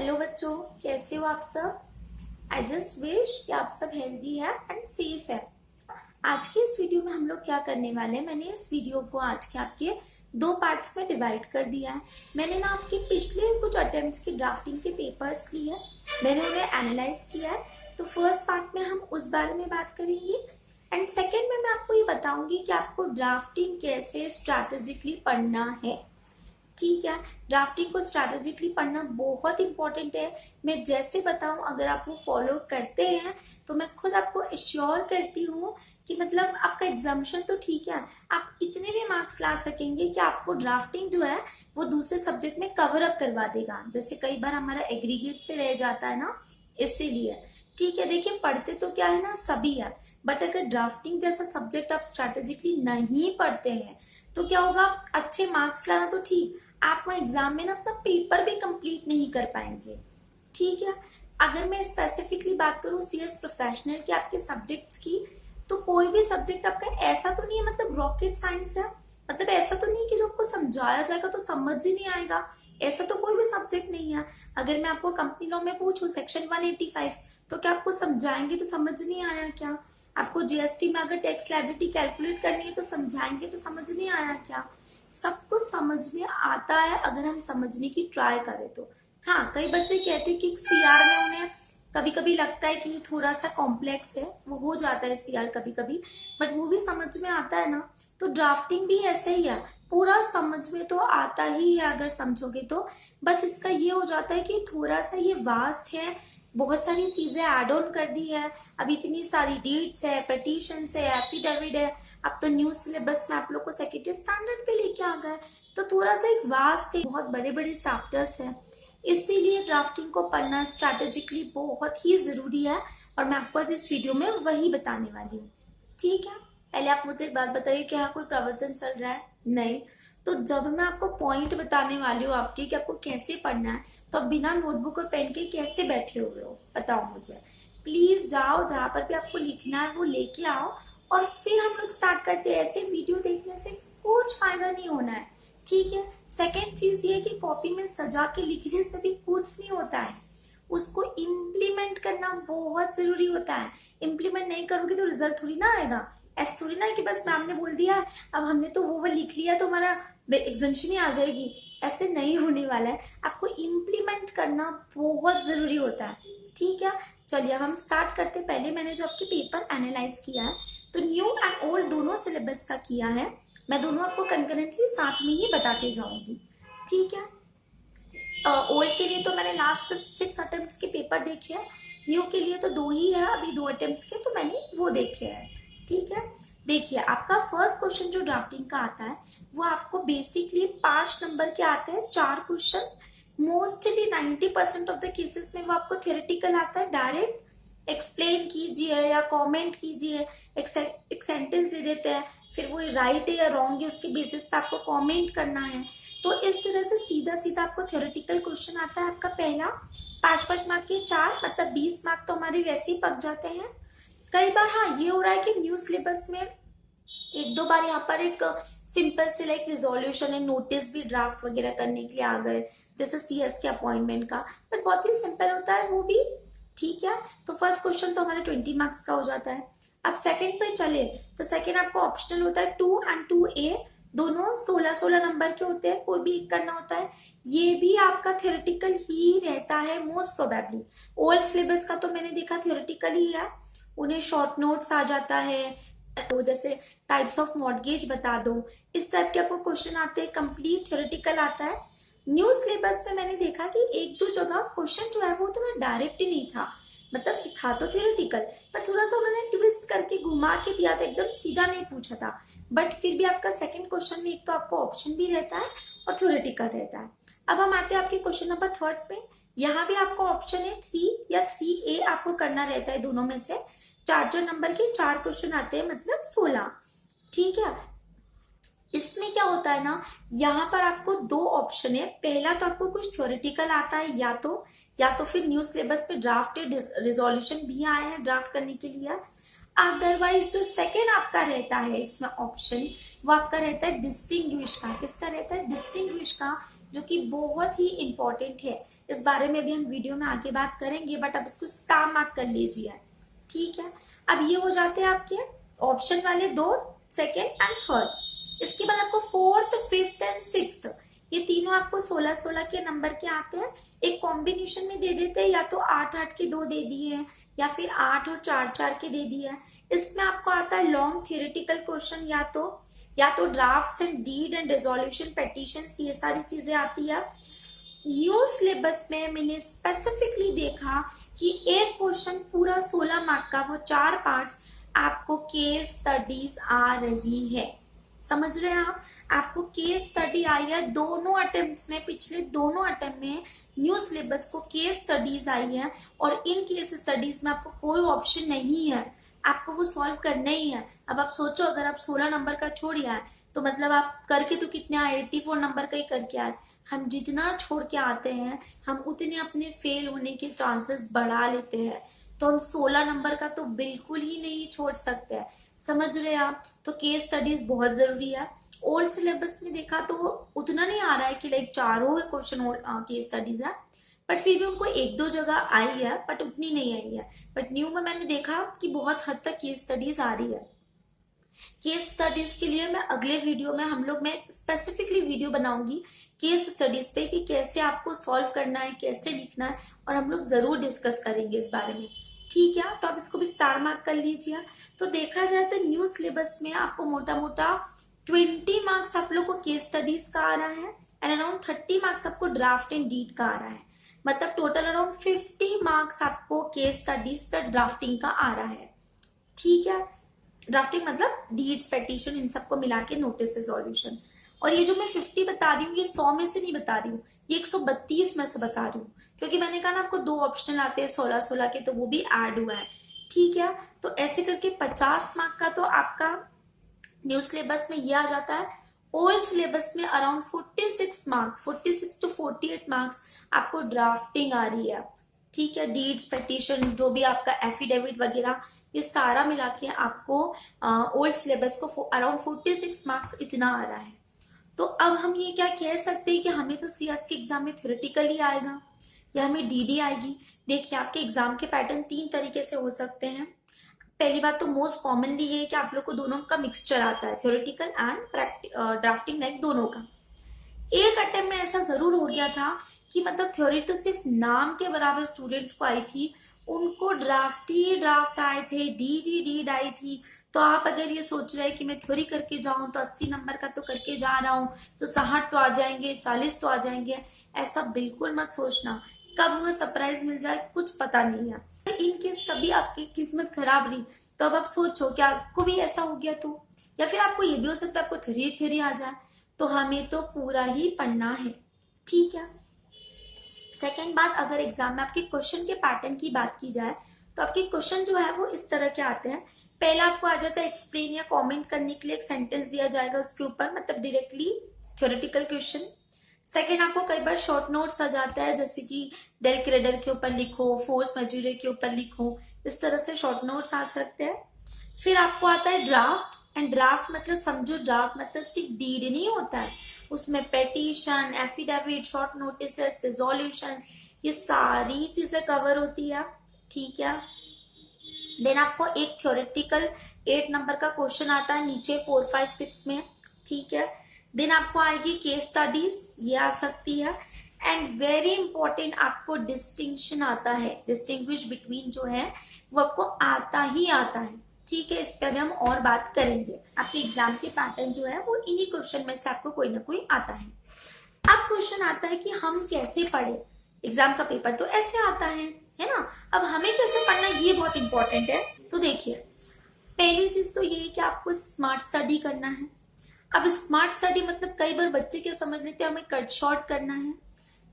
Hello बच्चों, कैसे हो आप सब। आई जस्ट विश कि आप सब हेल्दी है एंड सेफ है। आज के इस वीडियो में हम लोग क्या करने वाले हैं, मैंने इस वीडियो को आज के आपके दो पार्ट्स में डिवाइड कर दिया है। मैंने ना आपके पिछले कुछ अटेम्प्ट्स की ड्राफ्टिंग के पेपर्स लिए हैं, मैंने उन्हें एनालाइज किया है। तो फर्स्ट पार्ट में हम उस बारे में बात करेंगे एंड सेकेंड में मैं आपको ये बताऊंगी कि आपको ड्राफ्टिंग कैसे स्ट्रैटेजिकली पढ़ना है। ठीक है, ड्राफ्टिंग को स्ट्रैटेजिकली पढ़ना बहुत इंपॉर्टेंट है। मैं जैसे बताऊं अगर आप वो फॉलो करते हैं तो मैं खुद आपको एश्योर करती हूँ कि मतलब आपका एग्जाम्शन तो ठीक है, आप इतने भी मार्क्स ला सकेंगे कि आपको ड्राफ्टिंग जो है वो दूसरे सब्जेक्ट में कवर अप करवा देगा। जैसे कई बार हमारा एग्रीगेट से रह जाता है ना, इसीलिए ठीक है। देखिए, पढ़ते तो क्या है ना सभी है, बट अगर ड्राफ्टिंग जैसा सब्जेक्ट आप स्ट्रैटेजिकली नहीं पढ़ते हैं तो क्या होगा, अच्छे मार्क्स लाना तो ठीक, आप वो एग्जाम में ना अपना पेपर भी कंप्लीट नहीं कर पाएंगे। ठीक है, अगर मैं स्पेसिफिकली बात करूं सीएस प्रोफेशनल के आपके सब्जेक्ट्स की, तो कोई भी सब्जेक्ट आपका ऐसा तो नहीं है मतलब रॉकेट साइंस है, मतलब ऐसा तो नहीं कि जो आपको समझाया जाएगा तो समझ ही नहीं आएगा, ऐसा तो कोई भी सब्जेक्ट नहीं है। अगर मैं आपको कंपनी लॉ में पूछूं सेक्शन 185, तो क्या आपको समझाएंगे तो समझ नहीं आया क्या? आपको जीएसटी में अगर टैक्स लायबिलिटी कैलकुलेट करनी है तो समझाएंगे तो समझ नहीं आया क्या? सब कुछ समझ में आता है अगर हम समझने की ट्राई करें तो। हाँ, कई बच्चे कहते हैं कि सीआर में उन्हें कभी कभी लगता है कि थोड़ा सा कॉम्प्लेक्स है, वो हो जाता है सीआर कभी कभी, बट वो भी समझ में आता है ना। तो ड्राफ्टिंग भी ऐसे ही है, पूरा समझ में तो आता ही है अगर समझोगे तो। बस इसका ये हो जाता है कि थोड़ा सा ये वास्ट है, बहुत सारी चीजें ऐड ऑन कर दी है। अब इतनी सारी डेट्स है, पिटीशन है, एफिडेविट है, अब तो न्यू सिलेबस में आप लोग को सेक्रेटरी स्टैंडर्ड पे लेके आ गए, तो थोड़ा सा एक वास्ट है, बहुत बड़े बड़े चैप्टर्स है, इसीलिए ड्राफ्टिंग को पढ़ना स्ट्रैटेजिकली बहुत ही जरूरी है। और मैं आपको आज इस वीडियो में वही बताने वाली हूँ। ठीक है, पहले आप मुझे एक बात बताइए, क्या कोई प्रवचन चल रहा है? नहीं। तो जब मैं आपको पॉइंट बताने वाली हूँ आपके कि आपको कैसे पढ़ना है, तो आप बिना नोटबुक और पेन के कैसे बैठे हुए हो बताओ मुझे। प्लीज जाओ, जहां पर भी आपको लिखना है वो लेके आओ और फिर हम लोग स्टार्ट करते हैं। ऐसे वीडियो देखने से कुछ फायदा नहीं होना है। ठीक है, सेकेंड चीज ये कि कॉपी में सजा के लिखने से भी कुछ नहीं होता है, उसको इम्प्लीमेंट करना बहुत जरूरी होता है। इम्प्लीमेंट नहीं करोगे तो रिजल्ट थोड़ी ना आएगा। ऐसा थोड़ी ना कि बस मैम ने बोल दिया अब हमने तो वो लिख लिया तो हमारा एग्जाम्शन ही आ जाएगी, ऐसे नहीं होने वाला है। आपको इम्प्लीमेंट करना बहुत जरूरी होता है। ठीक है, चलिए अब हम स्टार्ट करते। पहले मैंने जो आपके पेपर एनालाइज किया है, तो न्यू एंड ओल्ड दोनों सिलेबस का किया है। मैं दोनों आपको कंकरेंटली साथ में ही बताते जाऊंगी। ठीक है, ओल्ड के लिए तो मैंने लास्ट 6 अटेम्प्ट्स के पेपर देखे हैं, न्यू के लिए तो 2 ही है, अभी 2 अटेम्प्ट्स के तो मैंने वो देखे हैं। ठीक है, देखिए आपका फर्स्ट क्वेश्चन जो ड्राफ्टिंग का आता है वो आपको बेसिकली 5 नंबर के आते हैं, 4 question. Mostly 90% of the cases में वो आपको थियोरेटिकल आता है, डायरेक्ट एक्सप्लेन कीजिए या कमेंट कीजिए, एक सेंटेंस दे देते हैं, फिर वो राइट है या रॉन्ग है उसके बेसिस पे आपको कमेंट करना है। तो इस तरह से सीधा सीधा आपको थियोरेटिकल क्वेश्चन आता है आपका पहला। 5-5 मार्क के 4, मतलब 20 मार्क तो हमारे वैसे ही पक जाते हैं। कई बार हाँ ये हो रहा है कि न्यू सिलेबस में 1-2 बार यहाँ पर एक सिंपल से लाइक रिजोल्यूशन है, नोटिस भी ड्राफ्ट वगैरह करने के लिए आ गए, जैसे सीएस के अपॉइंटमेंट का, बट बहुत ही सिंपल होता है वो भी। ठीक है, तो फर्स्ट क्वेश्चन तो हमारे 20 मार्क्स का हो जाता है। अब सेकंड पे चले तो सेकंड आपको ऑप्शनल होता है 2 एंड 2A, दोनों 16-16 नंबर के होते हैं, कोई भी एक करना होता है। ये भी आपका थियोरेटिकल ही रहता है मोस्ट प्रोबेबली। ओल्ड सिलेबस का तो मैंने देखा थियोरेटिकल ही है, उन्हें शॉर्ट नोट्स आ जाता है, तो जैसे टाइप्स ऑफ मॉर्गेज बता दो, इस टाइप के आपको क्वेश्चन आते हैं, कंप्लीट थियोरेटिकल आता है। न्यू सिलेबस में मैंने देखा कि 1-2 जगह क्वेश्चन जो है वो उतना डायरेक्ट ही नहीं था, मतलब था तो थियोरेटिकल पर थोड़ा सा उन्होंने ट्विस्ट करके घुमा के दिया था, एकदम सीधा नहीं पूछा था। बट फिर भी आपका सेकंड क्वेश्चन में एक तो आपको ऑप्शन भी रहता है और थियोरेटिकल रहता है। अब हम आते हैं आपके क्वेश्चन नंबर 3 पे। यहाँ भी आपको ऑप्शन है 3 या 3A आपको करना रहता है, दोनों में से 4 नंबर के 4 क्वेश्चन आते हैं, मतलब 16। ठीक है, इसमें क्या होता है ना, यहाँ पर आपको 2 ऑप्शन है। पहला तो आपको कुछ थ्योरेटिकल आता है, या तो फिर न्यू सिलेबस पे ड्राफ्ट रिजोल्यूशन भी आए हैं ड्राफ्ट करने के लिए। अदरवाइज जो सेकेंड आपका रहता है इसमें ऑप्शन, वो आपका रहता है डिस्टिंग्विश का। किसका रहता है? डिस्टिंग्विश का, जो कि बहुत ही इंपॉर्टेंट है। इस बारे में भी हम वीडियो में आगे बात करेंगे, बट अब इसको स्टार मार्क कर लीजिए। ठीक है, अब ये हो जाते हैं आपके ऑप्शन वाले दो, सेकेंड एंड थर्ड। इसके बाद आपको फोर्थ, फिफ्थ एंड सिक्स्थ, ये तीनों आपको 16-16 के नंबर के आते हैं। एक कॉम्बिनेशन में दे देते हैं, या तो 8-8 के 2 दे दिए हैं, या फिर 8 और 4-4 के दे दिए हैं। इसमें आपको आता है लॉन्ग थियोरेटिकल क्वेश्चन, या तो drafts and deed and resolution petitions, ये सारी चीजें आती है। न्यू सिलेबस में मैंने स्पेसिफिकली देखा कि एक क्वेश्चन पूरा 16 मार्क का, वो 4 पार्ट्स आपको केस स्टडीज आ रही है। समझ रहे हैं आप? आपको केस स्टडी आई है दोनों अटेम्प्ट्स में, पिछले दोनों अटेम्प्ट में न्यू सिलेबस को केस स्टडीज आई है, और इन केस स्टडीज में आपको कोई ऑप्शन नहीं है, आपको वो सॉल्व करना ही है। अब आप सोचो, अगर आप 16 नंबर का छोड़ आए तो मतलब आप करके तो कितने आए, 84 नंबर का ही करके आए। हम जितना छोड़ के आते हैं, हम उतने अपने फेल होने के चांसेस बढ़ा लेते हैं। तो हम 16 नंबर का तो बिल्कुल ही नहीं छोड़ सकते हैं। समझ रहे हैं आप? तो केस स्टडीज बहुत जरूरी है। ओल्ड सिलेबस में देखा तो उतना नहीं आ रहा है कि लाइक चारों क्वेश्चन केस स्टडीज है, बट फिर भी उनको 1-2 जगह आई है, बट उतनी नहीं आई है। बट न्यू में मैंने देखा कि बहुत हद तक केस स्टडीज आ रही है। केस स्टडीज के लिए मैं अगले वीडियो में मैं स्पेसिफिकली वीडियो बनाऊंगी केस स्टडीज पे, कि कैसे आपको सॉल्व करना है, कैसे लिखना है, और हम लोग जरूर डिस्कस करेंगे इस बारे में। ठीक है, तो आप इसको भी स्टार मार्क कर लीजिए। तो देखा जाए तो न्यू सिलेबस में आपको मोटा मोटा 20 मार्क्स आप लोग को केस स्टडीज का आ रहा है, एंड अराउंड 30 मार्क्स आपको ड्राफ्ट एंड डीड का आ रहा है। मतलब टोटल अराउंड 50 मार्क्स आपको केस स्टडीज पर ड्राफ्टिंग का आ रहा है। ठीक है, ड्राफ्टिंग मतलब डीड्स, पेटिशन, इन सबको मिला के नोटिस रिजोल्यूशन। और ये जो मैं 50 बता रही हूँ, ये 100 में से नहीं बता रही हूँ, ये 132 में से बता रही हूँ, क्योंकि मैंने कहा ना आपको 2 ऑप्शन आते हैं 16-16 के, तो वो भी ऐड हुआ है। ठीक है, तो ऐसे करके 50 मार्क का तो आपका न्यू सिलेबस में ये आ जाता है। ओल्ड सिलेबस में अराउंड 46 मार्क्स, 46 to 48 मार्क्स आपको ड्राफ्टिंग आ रही है। ठीक है, डीड्स, पेटिशन, जो भी आपका एफिडेविट वगैरह, ये सारा मिला के आपको ओल्ड सिलेबस को अराउंड 46 मार्क्स इतना आ रहा है। तो अब हम ये क्या कह सकते हैं कि हमें तो सीएस के एग्जाम में थ्योरेटिकल ही आएगा, या हमें डीडी आएगी? देखिए, आपके एग्जाम के पैटर्न 3 तरीके से हो सकते हैं। पहली बात तो मोस्ट कॉमनली ये है कि आप लोग को दोनों का मिक्सचर आता है, थ्योरेटिकल एंड ड्राफ्टिंग, लाइक दोनों का। एक अटेम्प्ट में ऐसा जरूर हो गया था कि मतलब थ्योरी तो सिर्फ नाम के बराबर स्टूडेंट्स को आई थी, उनको ड्राफ्ट ही ड्राफ्ट आए थे, डीड आई थी। तो आप अगर ये सोच रहे हैं कि मैं थ्योरी करके जाऊं तो 80 नंबर का तो करके जा रहा हूं, तो 60 तो आ जाएंगे, 40 तो आ जाएंगे, ऐसा बिल्कुल मत सोचना। कब वो सरप्राइज मिल जाए कुछ पता नहीं है। इन केस कभी आपकी किस्मत खराब रही तो अब आप सोचो कि आपको भी ऐसा हो गया तो, या फिर आपको ये भी हो सकता है आपको थ्योरी आ जाए, तो हमें तो पूरा ही पढ़ना है। ठीक है, सेकेंड बात, अगर एग्जाम में आपके क्वेश्चन के पैटर्न की बात की जाए तो आपके क्वेश्चन जो है वो इस तरह के आते हैं। पहला आपको आ जाता है एक्सप्लेन या कमेंट करने के लिए एक सेंटेंस दिया जाएगा उसके ऊपर, मतलब डायरेक्टली थ्योरेटिकल क्वेश्चन। सेकेंड, आपको कई बार शॉर्ट नोट्स आ जाता है, जैसे कि डेल क्रेडर के ऊपर लिखो, फोर्स मजूरे के ऊपर लिखो, इस तरह से शॉर्ट नोट्स आ सकते हैं। फिर आपको आता है ड्राफ्ट, एंड ड्राफ्ट मतलब समझो, ड्राफ्ट मतलब सिर्फ डीड नहीं होता है, उसमें petition, affidavit, short notice, resolutions, ये सारी चीजें कवर होती है। ठीक है, देन आपको एक थ्योरेटिकल 8 नंबर का क्वेश्चन आता है नीचे 4, 5, 6 में। ठीक है, देन आपको आएगी केस स्टडीज, ये आ सकती है, एंड वेरी इंपॉर्टेंट आपको डिस्टिंक्शन आता है, डिस्टिंग्विश बिटवीन जो है वो आपको आता ही आता है। ठीक है, इस पे अभी हम और बात करेंगे। आपके एग्जाम के पैटर्न जो है वो इन्हीं क्वेश्चन में से आपको कोई ना कोई आता है। अब क्वेश्चन आता है कि हम कैसे पढ़े, एग्जाम का पेपर तो ऐसे आता है ना, अब हमें कैसे पढ़ना ये बहुत इंपॉर्टेंट है। तो देखिए, पहली चीज तो ये है कि आपको स्मार्ट स्टडी करना है। अब स्मार्ट स्टडी मतलब कई बार बच्चे क्या समझ लेते हैं हमें कट शॉर्ट करना है।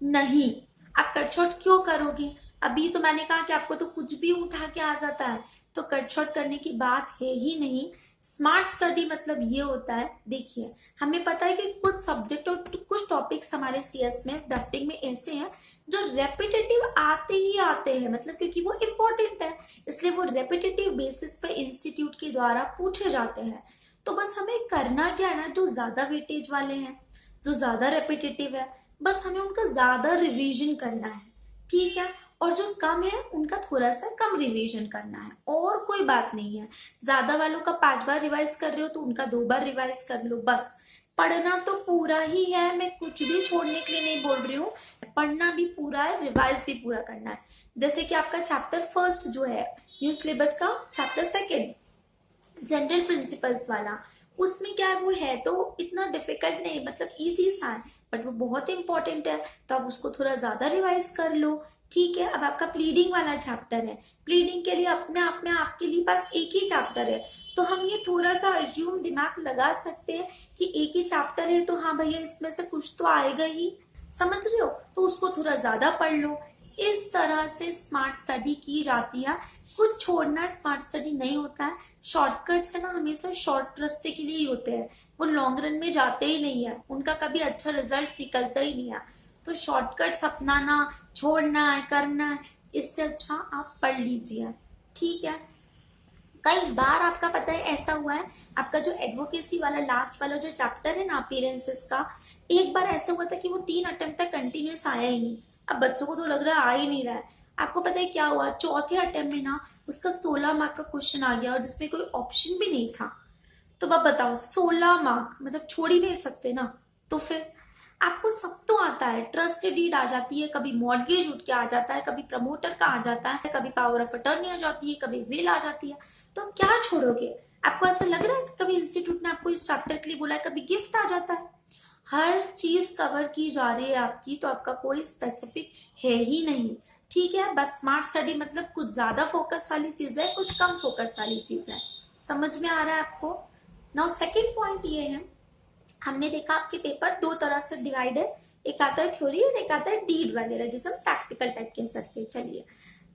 नहीं, आप कट शॉर्ट क्यों करोगे? अभी तो मैंने कहा कि आपको तो कुछ भी उठा के आ जाता है, तो कट शॉर्ट करने की बात है ही नहीं। स्मार्ट स्टडी मतलब ये होता है, देखिए हमें पता है कि कुछ सब्जेक्ट और कुछ टॉपिक्स हमारे सीएस में, ड्राफ्टिंग में ऐसे हैं जो रेपिटेटिव आते ही आते हैं, मतलब क्योंकि वो इम्पोर्टेंट है इसलिए वो रेपिटेटिव बेसिस पे इंस्टीट्यूट के द्वारा पूछे जाते हैं। तो बस हमें करना क्या है ना, जो ज्यादा वेटेज वाले हैं, जो ज्यादा रेपिटेटिव है, बस हमें उनका ज्यादा रिवीजन करना है, ठीक है। और जो कम है उनका थोड़ा सा कम रिवीजन करना है, और कोई बात नहीं है। ज्यादा वालों का 5 बार रिवाइज कर रहे हो तो उनका 2 बार रिवाइज कर लो बस। पढ़ना तो पूरा ही है, मैं कुछ भी छोड़ने के लिए नहीं बोल रही हूँ। पढ़ना भी पूरा है, रिवाइज भी पूरा करना है। जैसे कि आपका चैप्टर फर्स्ट जो है न्यू सिलेबस का, चैप्टर सेकेंड जनरल प्रिंसिपल्स वाला, उसमें क्या है वो है तो इतना डिफिकल्ट नहीं, मतलब इजी सा है, बट वो बहुत इंपॉर्टेंट है, तो आप उसको थोड़ा ज्यादा रिवाइज कर लो, ठीक है। अब आपका प्लीडिंग वाला चैप्टर है, प्लीडिंग के लिए अपने आप में आपके लिए पास एक ही चैप्टर है, तो हम ये थोड़ा सा अज्यूम दिमाग लगा सकते हैं कि एक ही चैप्टर है तो हाँ भैया इसमें से कुछ तो आएगा ही, समझ रहे हो, तो उसको थोड़ा ज्यादा पढ़ लो। इस तरह से स्मार्ट स्टडी की जाती है। कुछ छोड़ना स्मार्ट स्टडी नहीं होता है। शॉर्टकट्स है ना हमेशा शॉर्ट रास्ते के लिए ही होते हैं, वो लॉन्ग रन में जाते ही नहीं है, उनका कभी अच्छा रिजल्ट निकलता ही नहीं है। तो शॉर्टकट्स अपनाना, छोड़ना है, करना है, इससे अच्छा आप पढ़ लीजिए, ठीक है। कई बार आपका पता है ऐसा हुआ है, आपका जो एडवोकेसी वाला लास्ट वाला जो चैप्टर है ना अपीयरेंसेस का, एक बार ऐसा हुआ था कि वो 3 अटेम्प्ट तक कंटिन्यूस आया ही नहीं। अब बच्चों को तो लग रहा है आ ही नहीं रहा है। आपको पता है क्या हुआ, चौथे अटेम्प्ट में ना उसका 16 मार्क का क्वेश्चन आ गया और जिसमें कोई ऑप्शन भी नहीं था। तो अब बताओ 16 मार्क मतलब छोड़ ही नहीं सकते ना। तो फिर आपको सब तो आता है, ट्रस्ट डीड आ जाती है, कभी मॉर्गेज उठ के आ जाता है, कभी प्रमोटर का आ जाता है, कभी पावर ऑफ अटर्नी आ जाती है, कभी विल आ जाती है, तो आप क्या छोड़ोगे। आपको ऐसा लग रहा है कि कभी इंस्टीट्यूट ने आपको इस चैप्टर के लिए बोला है, कभी गिफ्ट आ जाता है। हर चीज कवर की जा रही है आपकी, तो आपका कोई स्पेसिफिक है ही नहीं, ठीक है। बस स्मार्ट स्टडी मतलब कुछ ज्यादा फोकस वाली चीज है, कुछ कम फोकस वाली चीज है, समझ में आ रहा है आपको। नाउ सेकेंड पॉइंट ये है, हमने देखा आपके पेपर 2 तरह से डिवाइड है, एक आता है थ्योरी और एक आता है डीड वगैरह, जिसे हम प्रैक्टिकल टाइप कह सकते हैं। चलिए,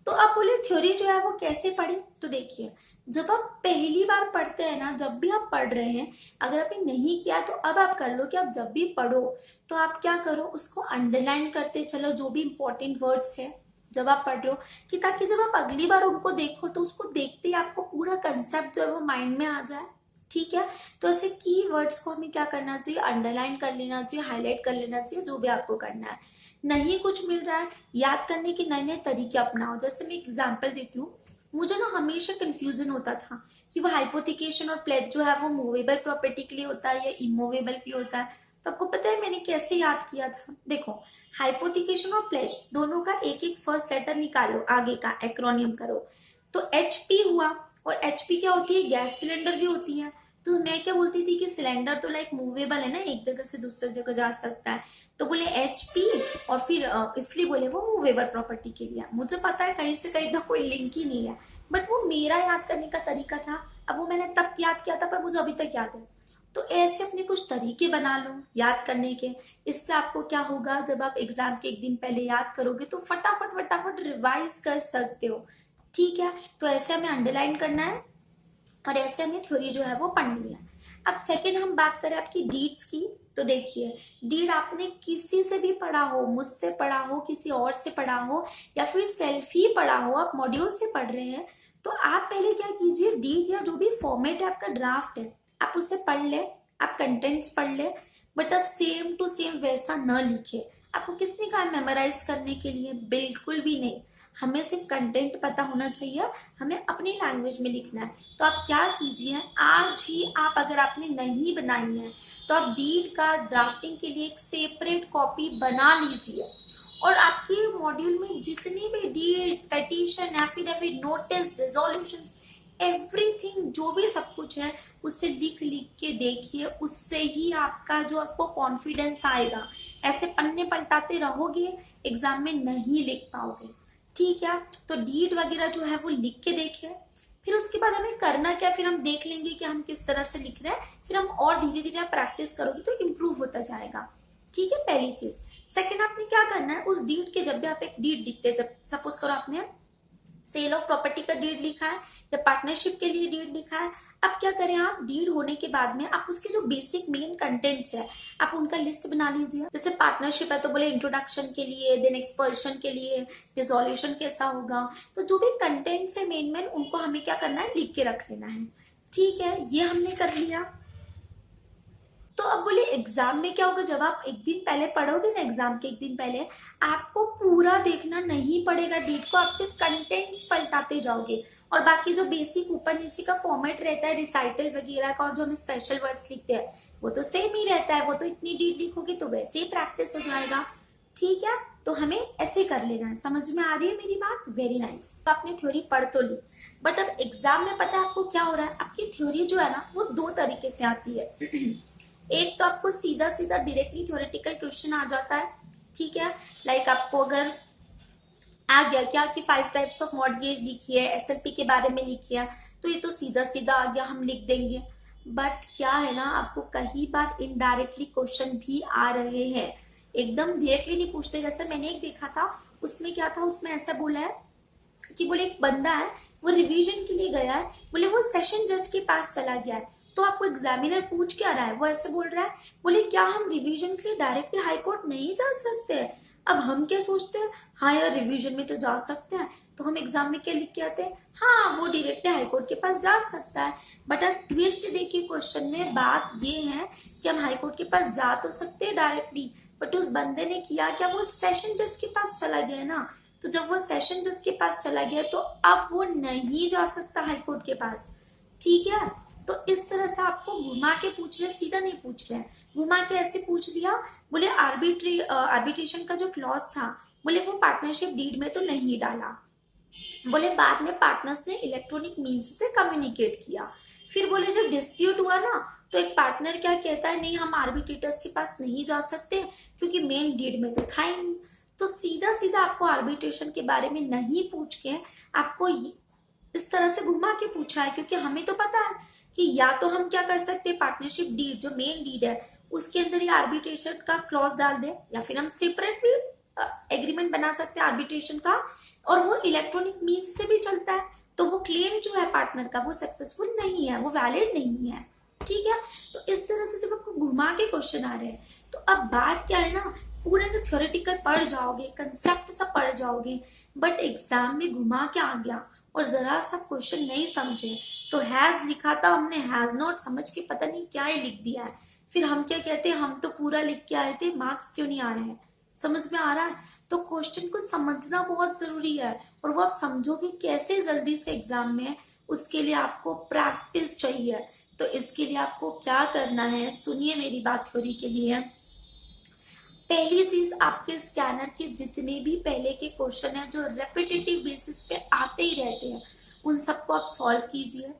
तो आप बोले थ्योरी जो है वो कैसे पढ़े, तो देखिए, जब आप पहली बार पढ़ते हैं ना, जब भी आप पढ़ रहे हैं, अगर आपने नहीं किया तो अब आप कर लो कि आप जब भी पढ़ो तो आप क्या करो, उसको अंडरलाइन करते चलो, जो भी इंपॉर्टेंट वर्ड्स है जब आप पढ़ रहे हो, कि ताकि जब आप अगली बार उनको देखो तो उसको देखते ही आपको पूरा कंसेप्ट जो है वो माइंड में आ जाए, ठीक है। तो ऐसे की वर्ड्स को हमें क्या करना चाहिए, अंडरलाइन कर लेना चाहिए, हाईलाइट कर लेना चाहिए, जो भी आपको करना है। नहीं कुछ मिल रहा है, याद करने के नए नए तरीके अपनाओ। जैसे मैं एग्जांपल देती हूँ, मुझे ना हमेशा कंफ्यूजन होता था कि वो हाइपोथिकेशन और प्लेज जो है वो मूवेबल प्रॉपर्टी के लिए होता है या इमूवेबल के लिए होता है। तो आपको पता है मैंने कैसे याद किया था, देखो, हाइपोथिकेशन और प्लेज दोनों का एक एक फर्स्ट लेटर निकालो, आगे का एक्रोनियम करो, तो एचपी हुआ, और एचपी क्या होती है, गैस सिलेंडर भी होती है। तो मैं क्या बोलती थी कि सिलेंडर तो लाइक मूवेबल है ना, एक जगह से दूसरी जगह जा सकता है, तो बोले एचपी, और फिर इसलिए बोले वो मूवेबल प्रॉपर्टी के लिए। मुझे पता है कहीं से कहीं तक कोई लिंक ही नहीं है, बट वो मेरा याद करने का तरीका था। अब वो मैंने तब याद किया था पर मुझे अभी तक याद है। तो ऐसे अपने कुछ तरीके बना लो याद करने के। इससे आपको क्या होगा, जब आप एग्जाम के एक दिन पहले याद करोगे तो फटाफट फटाफट रिवाइज कर सकते हो, ठीक है। तो ऐसे हमें अंडरलाइन करना है और ऐसे हमें थ्योरी जो है वो पढ़नी है। अब सेकंड हम बात करें आपकी डीड्स की, तो देखिए, डीड आपने किसी से भी पढ़ा हो, मुझसे पढ़ा हो, किसी और से पढ़ा हो, या फिर सेल्फ ही पढ़ा हो, आप मॉड्यूल से पढ़ रहे हैं, तो आप पहले क्या कीजिए, डीड या जो भी फॉर्मेट है आपका ड्राफ्ट है, आप उसे पढ़ ले, आप कंटेंट्स पढ़ ले, बट अब सेम टू सेम वैसा न लिखे। आपको किसने कहा मेमोराइज करने के लिए, बिल्कुल भी नहीं। हमें सिर्फ कंटेंट पता होना चाहिए, हमें अपनी लैंग्वेज में लिखना है। तो आप क्या कीजिए, आज ही आप, अगर आपने नहीं बनाई है तो आप डीड का ड्राफ्टिंग के लिए एक सेपरेट कॉपी बना लीजिए, और आपके मॉड्यूल में जितनी भी deeds, petition, affidavit, notice, resolution, everything जो भी सब कुछ है उससे लिख लिख के देखिए, उससे ही आपका जो आपको कॉन्फिडेंस आएगा। ऐसे पन्ने पलटाते रहोगे एग्जाम में नहीं लिख पाओगे, ठीक है। तो डीड वगैरह जो है वो लिख के देखें, फिर उसके बाद हमें करना क्या, फिर हम देख लेंगे कि हम किस तरह से लिख रहे हैं, फिर हम और धीरे धीरे प्रैक्टिस करोगे तो इम्प्रूव होता जाएगा, ठीक है, पहली चीज। सेकंड, आपने क्या करना है, उस डीड के, जब भी आप एक डीड लिखते हैं, जब सपोज करो आपने सेल ऑफ प्रॉपर्टी का डीड लिखा है या पार्टनरशिप के लिए डीड लिखा है, अब क्या करें, आप डीड होने के बाद में आप उसके जो बेसिक मेन कंटेंट्स है आप उनका लिस्ट बना लीजिए। जैसे पार्टनरशिप है तो बोले इंट्रोडक्शन के लिए, देन एक्सपर्शन के लिए रिजोल्यूशन कैसा होगा, तो जो भी कंटेंट्स है मेन मेन उनको हमें क्या करना है, लिख के रख लेना है, ठीक है। ये हमने कर लिया। तो अब बोले एग्जाम में क्या होगा, जब आप एक दिन पहले पढ़ोगे ना, एग्जाम के एक दिन पहले आपको पूरा देखना नहीं पड़ेगा डेट को, आप सिर्फ कंटेंट्स पलटाते जाओगे और बाकी जो बेसिक ऊपर नीचे का फॉर्मेट रहता है रिसाइटल वगैरह का और जो हम स्पेशल वर्ड्स लिखते हैं वो तो सेम ही रहता है, वो तो इतनी डेट लिखोगे तो वैसे ही प्रैक्टिस हो जाएगा। ठीक है, तो हमें ऐसे कर लेना है। समझ में आ रही है मेरी बात? Very nice. तो आपने थ्योरी पढ़ तो ली, बट अब एग्जाम में पता है आपको क्या हो रहा है, आपकी थ्योरी जो है ना वो दो तरीके से आती है। एक तो आपको सीधा सीधा डायरेक्टली थ्योरेटिकल क्वेश्चन आ जाता है, ठीक है, लाइक आपको अगर आ गया क्या कि 5 टाइप्स ऑफ मॉर्टगेज लिखिए, एसएलपी के बारे में लिखिए, तो ये तो सीधा सीधा आ गया, हम लिख देंगे। बट क्या है ना, आपको कई बार इनडायरेक्टली क्वेश्चन भी आ रहे हैं, एकदम डायरेक्टली नहीं पूछते। जैसे मैंने एक देखा था, उसमें क्या था, उसमें ऐसा बोला है कि बोले एक बंदा है वो रिवीजन के लिए गया है, बोले वो सेशन जज के पास चला गया है, तो आपको एग्जामिनर पूछ क्या रहा है, वो ऐसे बोल रहा है, बोले क्या हम रिवीजन के लिए डायरेक्टली हाई कोर्ट नहीं जा सकते हैं? अब हम क्या सोचते हैं, हाँ यार रिवीजन में तो जा सकते हैं, तो हम एग्जाम में क्या लिख के आते हैं, हाँ वो डायरेक्टली हाई कोर्ट के पास जा सकता है। बट अब ट्विस्ट देखिए क्वेश्चन में, बात ये है कि हम हाई कोर्ट के पास जा तो सकते हैं डायरेक्टली, बट उस बंदे ने किया क्या, वो सेशन जज के पास चला गया ना, तो जब वो सेशन जज के पास चला गया तो अब वो नहीं जा सकता हाई कोर्ट के पास। ठीक है, तो इस तरह से आपको घुमा के पूछ रहे, सीधा नहीं पूछ रहे, घुमा के ऐसे पूछ दिया, बोले आर्बिट्रेशन का जो क्लॉज था, बोले वो पार्टनरशिप डीड में तो नहीं डाला, बोले बाद में पार्टनर्स ने इलेक्ट्रॉनिक मीन्स से कम्युनिकेट किया। फिर बोले जब डिस्प्यूट हुआ ना, तो एक पार्टनर क्या कहता है, नहीं हम आर्बिट्रेटर्स के पास नहीं जा सकते क्योंकि मेन डीड में तो था ही नहीं। तो सीधा सीधा आपको आर्बिट्रेशन के बारे में नहीं पूछ के आपको इस तरह से घुमा के पूछा है, क्योंकि हमें तो पता है कि या तो हम क्या कर सकते हैं, पार्टनरशिप डीड जो मेन डीड है उसके अंदर ही आर्बिट्रेशन का क्लॉज डाल दे, या फिर हम सेपरेट भी एग्रीमेंट बना सकते हैं आर्बिट्रेशन का, और वो इलेक्ट्रॉनिक मीन्स से भी चलता है, तो वो क्लेम जो है पार्टनर का वो सक्सेसफुल नहीं है, वो वैलिड नहीं है। ठीक है, तो इस तरह से जब आपको घुमा के क्वेश्चन आ रहे हैं, तो अब बात क्या है ना, पूरा तो थ्योरेटिकल पढ़ जाओगे, कंसेप्ट सब पढ़ जाओगे, बट एग्जाम में घुमा के आ गया और जरा सा क्वेश्चन नहीं समझे, तो हैज लिखा था हमने, हैज नॉट समझ के पता नहीं क्या ही लिख दिया है, फिर हम क्या कहते हैं, हम तो पूरा लिख के आए थे, मार्क्स क्यों नहीं आए हैं? समझ में आ रहा है? तो क्वेश्चन को समझना बहुत जरूरी है, और वो आप समझोगे कैसे जल्दी से एग्जाम में, उसके लिए आपको प्रैक्टिस चाहिए। तो इसके लिए आपको क्या करना है, सुनिए मेरी बात थ्योरी के लिए। पहली चीज, आपके स्कैनर के जितने भी पहले के क्वेश्चन हैं जो रेपिटेटिव बेसिस पे आते ही रहते हैं, उन सबको आप सॉल्व कीजिए।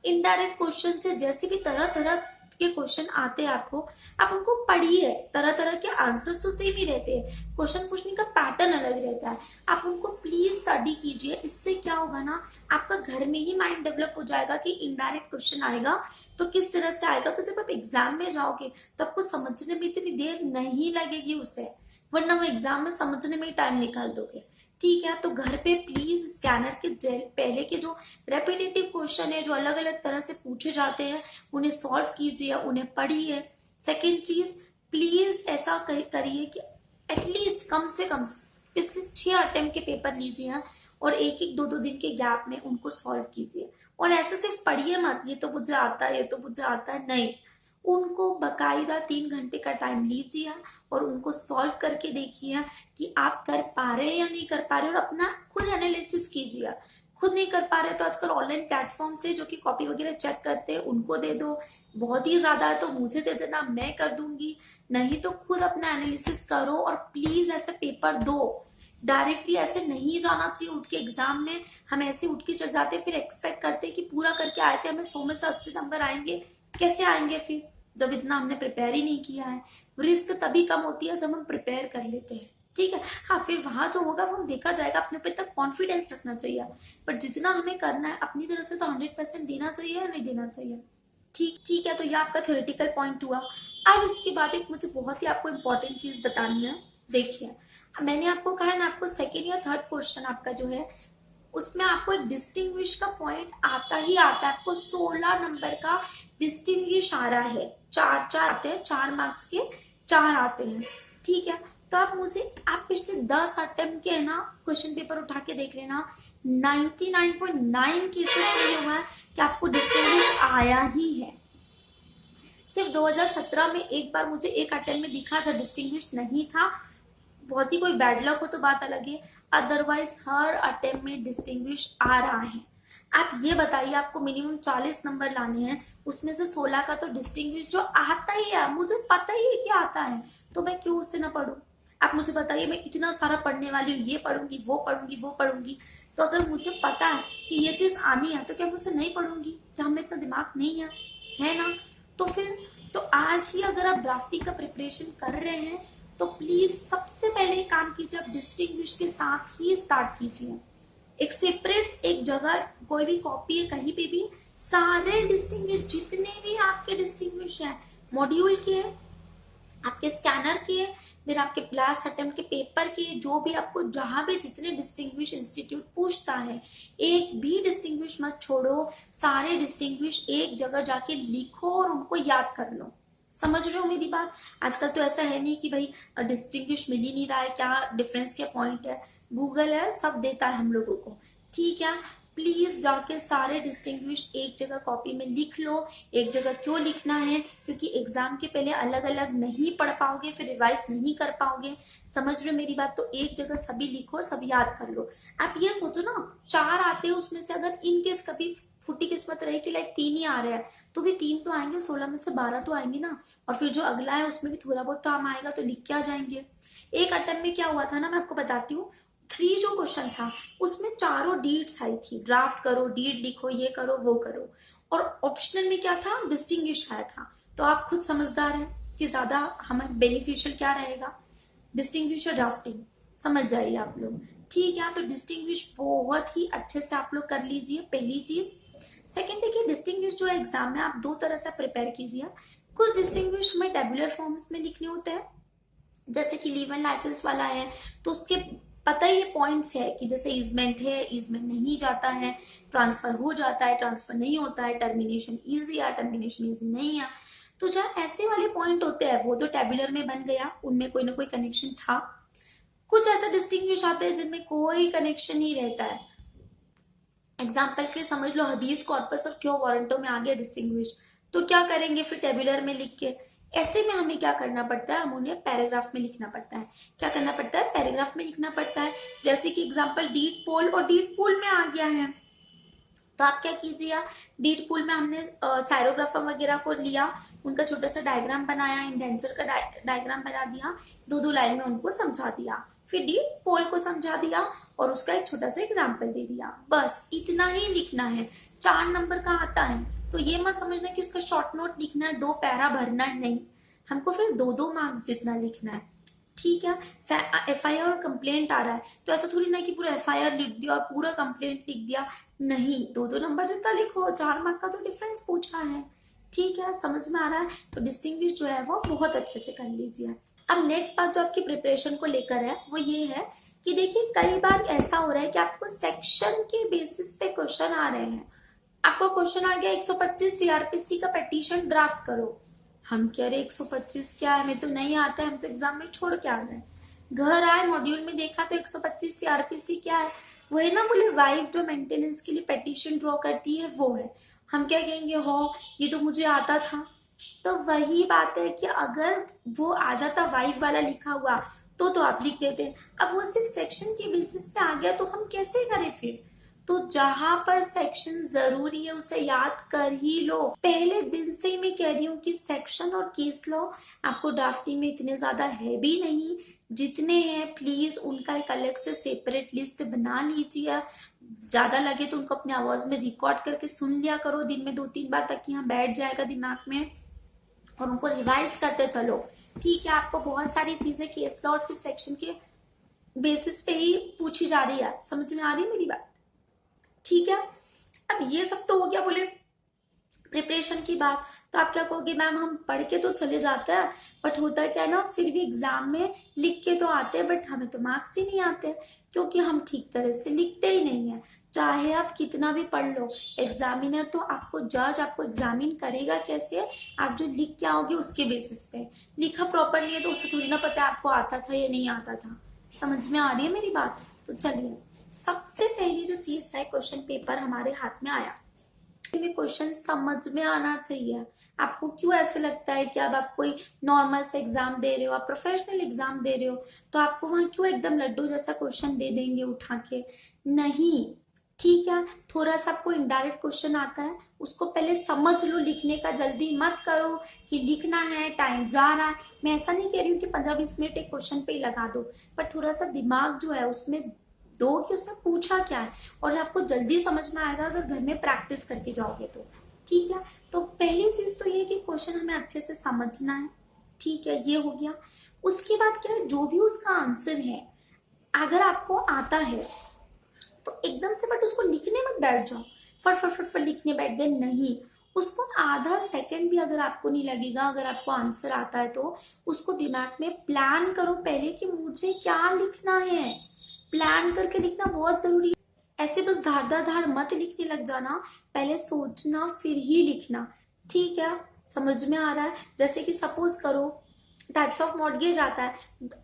इनडायरेक्ट क्वेश्चन से जैसे भी तरह तरह के क्वेश्चन आते हैं आपको, आप उनको पढ़िए, तरह तरह के आंसर्स तो सेम ही रहते हैं, क्वेश्चन पूछने का पैटर्न अलग रहता है, आप उनको प्लीज स्टडी कीजिए। इससे क्या होगा ना, आपका घर में ही माइंड डेवलप हो जाएगा कि इनडायरेक्ट क्वेश्चन आएगा तो किस तरह से आएगा, तो जब आप एग्जाम में जाओगे तो आपको समझने में इतनी देर नहीं लगेगी उसे, वरना वो एग्जाम में समझने में ही टाइम निकाल दोगे। ठीक है, तो घर पे प्लीज स्कैनर के पहले के जो रेपिटेटिव क्वेश्चन है जो अलग अलग तरह से पूछे जाते हैं उन्हें सॉल्व कीजिए, उन्हें पढ़िए। सेकेंड चीज, प्लीज ऐसा करिए कि एटलीस्ट कम से कम पिछले 6 अटेम्प्ट के पेपर लीजिए और एक एक 2-2 दिन के गैप में उनको सॉल्व कीजिए। और ऐसे सिर्फ पढ़िए मत, ये तो मुझे आता है, ये तो मुझे आता है, नहीं, उनको बकायदा 3 घंटे का टाइम लीजिए और उनको सॉल्व करके देखिए कि आप कर पा रहे हैं या नहीं कर पा रहे, और अपना खुद एनालिसिस कीजिए। खुद नहीं कर पा रहे तो आजकल ऑनलाइन प्लेटफॉर्म से जो कि कॉपी वगैरह चेक करते हैं उनको दे दो, बहुत ही ज्यादा है तो मुझे दे देना, मैं कर दूंगी, नहीं तो खुद अपना एनालिसिस करो और प्लीज ऐसे पेपर दो। डायरेक्टली ऐसे नहीं जाना चाहिए उठ के एग्जाम में, हम ऐसे उठ के चल जाते फिर एक्सपेक्ट करते कि पूरा करके आए थे हमें 100 में से 80 नंबर आएंगे, कैसे आएंगे फिर जब इतना हमने प्रिपेयर ही नहीं किया है। रिस्क तभी कम होती है जब हम प्रिपेयर कर लेते हैं। ठीक है, हाँ फिर वहां जो होगा वो देखा जाएगा, अपने पे तक कॉन्फिडेंस रखना चाहिए, बट जितना हमें करना है अपनी तरफ से तो 100% देना चाहिए या नहीं देना चाहिए। ठीक है, तो ये आपका थ्योरेटिकल पॉइंट हुआ। अब इसके बाद एक मुझे बहुत ही आपको इम्पोर्टेंट चीज बतानी है। देखिए, मैंने आपको कहा है ना, आपको सेकेंड या थर्ड क्वेश्चन आपका जो है उसमें आपको एक डिस्टिंग्विश का पॉइंट आता ही आता है, आपको 16 नंबर का डिस्टिंग्विश आ रहा है, 4 आते हैं, 4 मार्क्स के 4 आते हैं। ठीक है, तो आप पिछले 10 अटेम्प्ट के है ना क्वेश्चन पेपर उठा के देख लेना, 99.9 केसेस में ये हुआ है कि आपको डिस्टिंग्विश आया ही है। सिर्फ 2017 में एक बार मुझे एक अटेम्प्ट में दिखा जब डिस्टिंग्विश नहीं था, बहुत ही कोई बैड लक हो तो बात अलग है, अदरवाइज हर अटेम्प्ट में डिस्टिंग्विश आ रहा है। आप ये बताइए, आपको मिनिमम 40 नंबर लाने हैं, उसमें से 16 का तो डिस्टिंग्विश जो आता ही है, मुझे पता ही है क्या आता है, तो मैं क्यों उससे ना पढ़ूं। आप मुझे बताइए, मैं इतना सारा पढ़ने वाली हूँ, ये पढ़ूंगी वो पढ़ूंगी वो पढ़ूंगी, तो अगर मुझे पता है कि ये चीज आनी है तो क्या मुझसे नहीं पढ़ूंगी? क्या हमें इतना दिमाग नहीं है ना? तो फिर तो आज ही अगर आप ड्राफ्टिंग का प्रिपरेशन कर रहे हैं तो प्लीज सबसे पहले काम कीजिए, आप डिस्टिंग्विश के साथ ही स्टार्ट कीजिए। एक सेपरेट एक जगह कोई भी कॉपी है, कहीं पे भी सारे डिस्टिंग्विश जितने भी आपके डिस्टिंग्विश है, मॉड्यूल के, आपके स्कैनर के, फिर आपके लास्ट अटेम्प्ट के पेपर के, जो भी आपको जहां भी जितने डिस्टिंग्विश इंस्टीट्यूट पूछता है, एक भी डिस्टिंग्विश मत छोड़ो, सारे डिस्टिंग्विश एक जगह जाके लिखो और उनको याद कर लो। समझ रहे हो मेरी बात? आजकल तो ऐसा है नहीं कि भाई डिस्टिंग्विश मिल ही नहीं रहा है, क्या डिफरेंस क्या पॉइंट है, गूगल है, सब देता है हम लोगों को। ठीक है, प्लीज जाके सारे डिस्टिंग्विश एक जगह कॉपी में लिख लो। एक जगह क्यों लिखना है? क्योंकि एग्जाम के पहले अलग अलग नहीं पढ़ पाओगे, फिर रिवाइज नहीं कर पाओगे। समझ रहे हो मेरी बात? तो एक जगह सभी लिखो और सब याद कर लो। आप ये सोचो ना, 4 आते हैं उसमें से अगर इनकेस कभी फुटी किस्मत रही कि लाइक 3 ही आ रहे हैं, तो भी 3 तो आएंगे, 16 में से 12 तो आएंगे ना, और फिर जो अगला है उसमें भी थोड़ा बहुत तो हम आएगा, तो लिख के आ जाएंगे। एक अटेम्प्ट में क्या हुआ था ना, मैं आपको बताती हूँ, 3 जो क्वेश्चन था उसमें चारों डीड्स आई थी, ड्राफ्ट करो, डीड लिखो, ये करो वो करो, और ऑप्शनल में क्या था, डिस्टिंग्विश आया था। तो आप खुद समझदार हैं कि ज्यादा हमें बेनिफिशियल क्या रहेगा, डिस्टिंग्विश और ड्राफ्टिंग। समझ जाइए आप लोग। ठीक है, तो डिस्टिंग्विश बहुत ही अच्छे से आप लोग कर लीजिए, पहली चीज। सेकेंड, देखिए डिस्टिंग्विश जो एग्जाम में आप 2 तरह से प्रिपेयर कीजिए। कुछ डिस्टिंग्विश हमें टेबुलर फॉर्म्स में लिखने होते हैं, जैसे कि लीव एंड लाइसेंस वाला है तो उसके पता ही ये पॉइंट्स है कि जैसे ईजमेंट है, ईजमेंट नहीं जाता है, ट्रांसफर हो जाता है, ट्रांसफर नहीं होता है, टर्मिनेशन इजी है, टर्मिनेशन इजी नहीं है। तो जहाँ ऐसे वाले पॉइंट होते हैं वो तो टेबुलर में बन गया, उनमें कोई ना कोई कनेक्शन था। कुछ ऐसा डिस्टिंग्विश आते हैं जिनमें कोई कनेक्शन नहीं रहता है। एग्जाम्पल के लिए समझ लो, हबीज कॉर्पस और क्यों वारंटो में आ गया डिस्टिंग्विश, तो क्या करेंगे फिर टेबुलर में लिख के? ऐसे में हमें क्या करना पड़ता है, हम उन्हें पैराग्राफ में लिखना पड़ता है। क्या करना पड़ता है? पैराग्राफ में लिखना पड़ता है। जैसे कि एग्जाम्पल डीड पोल, और डीड पोल में आ गया है, तो आप क्या कीजिए, डीड पूल में हमने सायरोग्राफर वगैरह को लिया, उनका छोटा सा डायग्राम बनाया, इंडेंचर का डायग्राम बना दिया, 2-2 लाइन में उनको समझा दिया, फिर डीड पोल को समझा दिया और उसका एक छोटा सा एग्जाम्पल दे दिया। बस इतना ही लिखना है। 4 नंबर का आता है, तो ये मत समझना कि उसका शॉर्ट नोट लिखना है, 2 पैरा भरना है, नहीं, हमको फिर 2-2 मार्क्स जितना लिखना है। ठीक है, FIR और कंप्लेंट आ रहा है, तो ऐसा थोड़ी ना कि पूरा FIR लिख दिया और पूरा कंप्लेंट लिख दिया, नहीं, 2-2 नंबर जितना लिखो, 4 मार्क का तो डिफरेंस पूछा है। ठीक है, समझ में आ रहा है? तो डिस्टिंग्विश जो है वो बहुत अच्छे से कर लीजिए। अब नेक्स्ट बात जो आपकी प्रिपरेशन को लेकर है वो ये है कि देखिए कई बार ऐसा हो रहा है कि आपको सेक्शन के बेसिस पे क्वेश्चन आ रहे हैं। आपको क्वेश्चन आ गया 125 CRPC का पेटिशन ड्राफ्ट करो, हम कह रहे 125 क्या है, हमें तो नहीं आता है, हम तो एग्जाम में छोड़ के आ गए। घर आए, मॉड्यूल में देखा तो 125 CRPC क्या है, वो है ना, बोले वाइफ जो मेंटेनेंस के लिए पेटिशन ड्रॉ करती है वो है। हम क्या कहेंगे, हो ये तो मुझे आता था। तो वही बात है कि अगर वो आ जाता वाइफ वाला लिखा हुआ तो आप लिख देते। अब वो सिर्फ सेक्शन के बेसिस पे आ गया तो हम कैसे करें फिर? तो जहां पर सेक्शन जरूरी है उसे याद कर ही लो। पहले दिन से ही मैं कह रही हूँ कि सेक्शन और केस लॉ आपको ड्राफ्टिंग में इतने ज्यादा है भी नहीं, जितने हैं प्लीज उनका एक अलग से सेपरेट लिस्ट बना लीजिए। ज्यादा लगे तो उनको अपने आवाज में रिकॉर्ड करके सुन लिया करो दिन में 2-3 बार, ताकि यहाँ बैठ जाएगा दिमाग में, और उनको रिवाइज करते चलो। ठीक है, आपको बहुत सारी चीजें केस लॉ और सिर्फ सेक्शन के बेसिस पे ही पूछी जा रही है, समझ में आ रही है मेरी बात? ठीक है, अब ये सब तो हो गया बोले प्रिपरेशन की बात। तो आप क्या कहोगे, मैम हम पढ़ के तो चले जाते हैं, बट होता क्या है ना, फिर भी एग्जाम में लिख के तो आते हैं, बट हमें तो मार्क्स ही नहीं आते, क्योंकि हम ठीक तरह से लिखते ही नहीं है। चाहे आप कितना भी पढ़ लो, एग्जामिनर तो आपको, जज आपको एग्जामिन करेगा कैसे, आप जो लिख के आओगे उसके बेसिस पे। लिखा प्रॉपर नहीं है तो उससे थोड़ी ना पता है आपको आता था या नहीं आता था। समझ में आ रही है मेरी बात? तो चलिए, सबसे पहली जो चीज है, क्वेश्चन पेपर हमारे हाथ में आया, में क्वेश्चन समझ में आना चाहिए। आपको क्यों ऐसे लगता है कि अब आप कोई नॉर्मल से एग्जाम दे रहे हो, आप प्रोफेशनल एग्जाम दे रहे हो, तो आपको वहां क्यों एकदम लड्डू जैसा क्वेश्चन दे देंगे उठा के? नहीं, ठीक है। थोड़ा सा आपको इनडायरेक्ट क्वेश्चन आता है, उसको पहले समझ लो, लिखने का जल्दी मत करो कि लिखना है, टाइम जा रहा है। मैं ऐसा नहीं कह रही हूँ कि 15-20 मिनट एक क्वेश्चन पे ही लगा दो, पर थोड़ा सा दिमाग जो है उसमें दो कि उसने पूछा क्या है, और आपको जल्दी समझ में आएगा अगर घर में प्रैक्टिस करके जाओगे तो। ठीक है, तो पहली चीज तो ये कि क्वेश्चन हमें अच्छे से समझना है। ठीक है, ये हो गया। उसके बाद क्या है, जो भी उसका आंसर है अगर आपको आता है तो एकदम से बट उसको लिखने मत बैठ जाओ, फट फट फट फट लिखने बैठ गए, नहीं। उसको आधा सेकंड भी अगर आपको नहीं लगेगा, अगर आपको आंसर आता है तो उसको दिमाग में प्लान करो पहले कि मुझे क्या लिखना है। प्लान करके लिखना बहुत जरूरी है। ऐसे बस धार धार धार मत लिखने लग जाना, पहले सोचना फिर ही लिखना। ठीक है, समझ में आ रहा है? जैसे कि सपोज करो टाइप्स ऑफ मॉर्गेज आता है,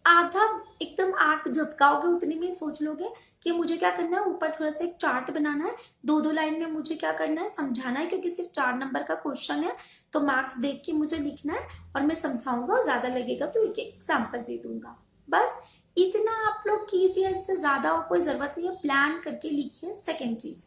आधा एकदम आंख झपकाओगे उतने में सोच लोगे कि मुझे क्या करना है, ऊपर थोड़ा सा एक चार्ट बनाना है, 2-2 लाइन में मुझे क्या करना है, समझाना है, क्योंकि सिर्फ 4 नंबर का क्वेश्चन है तो मार्क्स देख के मुझे लिखना है और मैं समझाऊंगा, और ज्यादा लगेगा तो एक एग्जाम्पल दे दूंगा। बस इतना आप लोग कीजिए, इससे ज्यादा कोई जरूरत नहीं है, प्लान करके लिखिए। सेकेंड चीज,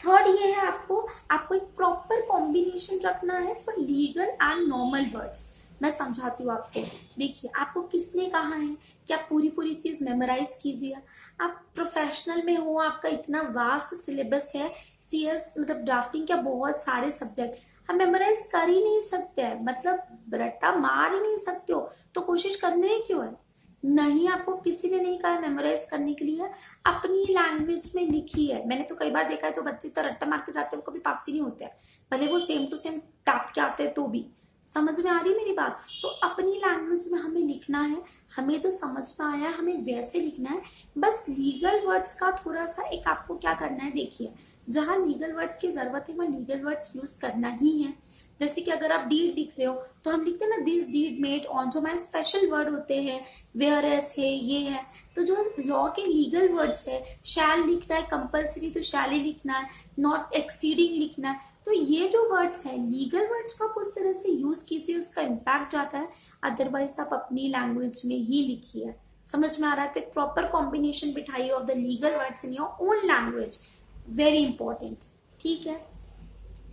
थर्ड ये है, आपको एक प्रॉपर कॉम्बिनेशन रखना है for legal and normal words. मैं समझाती हूँ आपको। देखिए, आपको किसने कहा है कि आप पूरी पूरी चीज मेमोराइज कीजिए? आप प्रोफेशनल में हो, आपका इतना वास्ट सिलेबस है, सीएस मतलब ड्राफ्टिंग के बहुत सारे सब्जेक्ट, हम मेमोराइज कर ही नहीं सकते हैं, मतलब रट्टा मार ही नहीं सकते हो, तो कोशिश करने ही क्यों है? नहीं, आपको किसी ने नहीं कहा मेमोराइज करने के लिए, अपनी लैंग्वेज में लिखी है। मैंने तो कई बार देखा है जो बच्चे तो रट्टा मार के जाते हैं वो कभी पास ही नहीं होते हैं, भले वो सेम टू सेम टाप के आते हैं तो भी। समझ में आ रही है मेरी बात? तो अपनी लैंग्वेज में हमें लिखना है, हमें जो समझ में आया है हमें वैसे लिखना है। बस लीगल वर्ड्स का थोड़ा सा एक आपको क्या करना है, देखिए जहां लीगल वर्ड्स की जरूरत है वहां लीगल वर्ड्स यूज करना ही है। जैसे कि अगर आप डीड लिख रहे हो तो हम लिखते हैं ना, दिस डीड मेड ऑन, जो हमारे स्पेशल वर्ड होते हैं, वेयर एस है, ये है। तो जो लॉ के लीगल वर्ड्स है, शैल लिखना है कंपल्सरी तो शैल ही लिखना है, नॉट एक्सीडिंग लिखना है। तो ये जो वर्ड्स है लीगल वर्ड्स को आप उस तरह से यूज कीजिए, उसका इम्पैक्ट जाता है। अदरवाइज आप अपनी लैंग्वेज में ही लिखिए। समझ में आ रहा है? तो एक प्रॉपर कॉम्बिनेशन बिठाइए of the legal words in your own language, very important. ठीक है,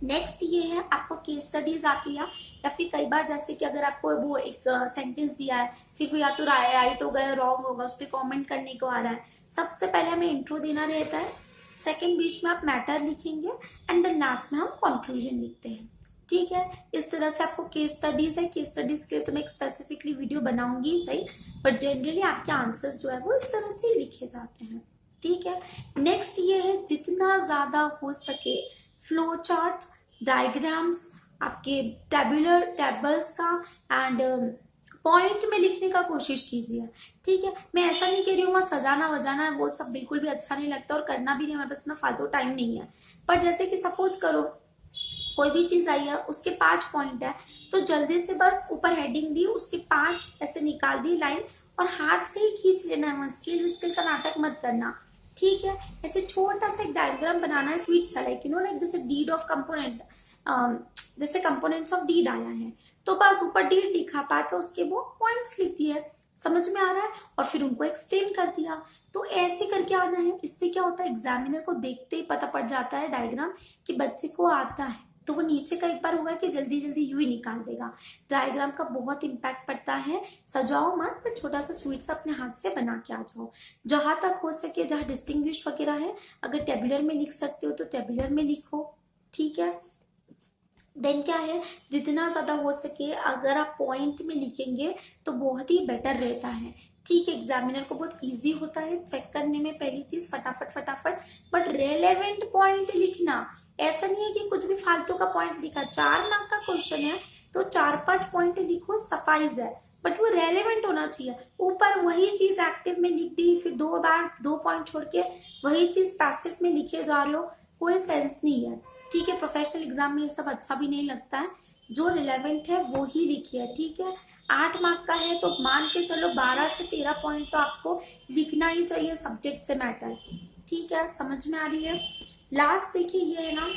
नेक्स्ट ये है, आपको केस स्टडीज आती है, या फिर कई बार जैसे कि अगर आपको वो एक सेंटेंस दिया है, फिर वो या तो राइट होगा या रॉन्ग होगा, उस पर कॉमेंट करने को आ रहा है। सबसे पहले हमें इंट्रो देना रहता है, सेकंड बीच में आप मैटर लिखेंगे, एंड देन लास्ट में हम कंक्लूजन लिखते हैं। ठीक है, इस तरह से आपको केस स्टडीज है। केस स्टडीज के लिए तो मैं एक स्पेसिफिकली वीडियो बनाऊंगी सही, बट जनरली आपके आंसर्स जो है वो इस तरह से लिखे जाते हैं। ठीक है, नेक्स्ट ये है, जितना ज्यादा हो सके फ्लो चार्ट, डायग्राम्स, आपके टेबुलर टेबल्स का एंड पॉइंट में लिखने का कोशिश कीजिए। ठीक है, मैं ऐसा नहीं कह रही हूँ वहां सजाना वजाना है वो सब बिल्कुल भी अच्छा नहीं लगता, और करना भी नहीं, हमारे पास इतना फालतू टाइम नहीं है। पर जैसे कि सपोज करो कोई भी चीज आई है, उसके 5 पॉइंट है, तो जल्दी से बस ऊपर हेडिंग दी, उसके 5 ऐसे निकाल दी लाइन, और हाथ से ही खींच लेना है, स्किल विस्किल का नाटक मत करना। ठीक है, ऐसे छोटा सा एक डायग्राम बनाना है, स्वीट सा, लाइक लाइक जैसे डीड ऑफ कंपोनेंट, जैसे कंपोनेंट्स ऑफ डीड आया है, तो बस ऊपर डीड लिखा, 5 उसके वो पॉइंट्स लिख दिए। समझ में आ रहा है? और फिर उनको एक्सप्लेन कर दिया। तो ऐसे करके आना है। इससे क्या होता है, एग्जामिनर को देखते ही पता पड़ जाता है डायग्राम कि बच्चे को आता है, तो वो नीचे का एक बार होगा कि जल्दी जल्दी यू ही निकाल देगा। डायग्राम का बहुत इंपैक्ट पड़ता है। सजाओ मत, पर छोटा सा स्वीट सा अपने हाथ से बना के आ जाओ। जहां तक हो सके, जहां डिस्टिंग्विश वगैरह है, अगर टेबुलर में लिख सकते हो तो टेबुलर में लिखो। ठीक है, देन क्या है, जितना ज्यादा हो सके अगर आप पॉइंट में लिखेंगे तो बहुत ही बेटर रहता है। ठीक है, एग्जामिनर को बहुत इजी होता है चेक करने में, पहली चीज फटाफट फटाफट, बट रेलेवेंट पॉइंट लिखना। ऐसा नहीं है कि कुछ भी फालतू का पॉइंट लिखा, 4 मार्क का क्वेश्चन है तो 4-5 पॉइंट लिखो, सफाइज है, बट वो रेलेवेंट होना चाहिए। ऊपर वही चीज एक्टिव में लिख दी, फिर 2 बार 2 पॉइंट छोड़ के वही चीज पैसिव में लिखे जा रहे हो, कोई सेंस नहीं है। ठीक है, प्रोफेशनल एग्जाम में ये सब अच्छा भी नहीं लगता है। जो रिलेवेंट है वो ही लिखिए। ठीक है, 8 मार्क का है तो मान के चलो 12 से 13 पॉइंट तो आपको दिखना ही चाहिए सब्जेक्ट से मैटर। ठीक है, समझ में आ रही है? लास्ट देखिए ये है ना,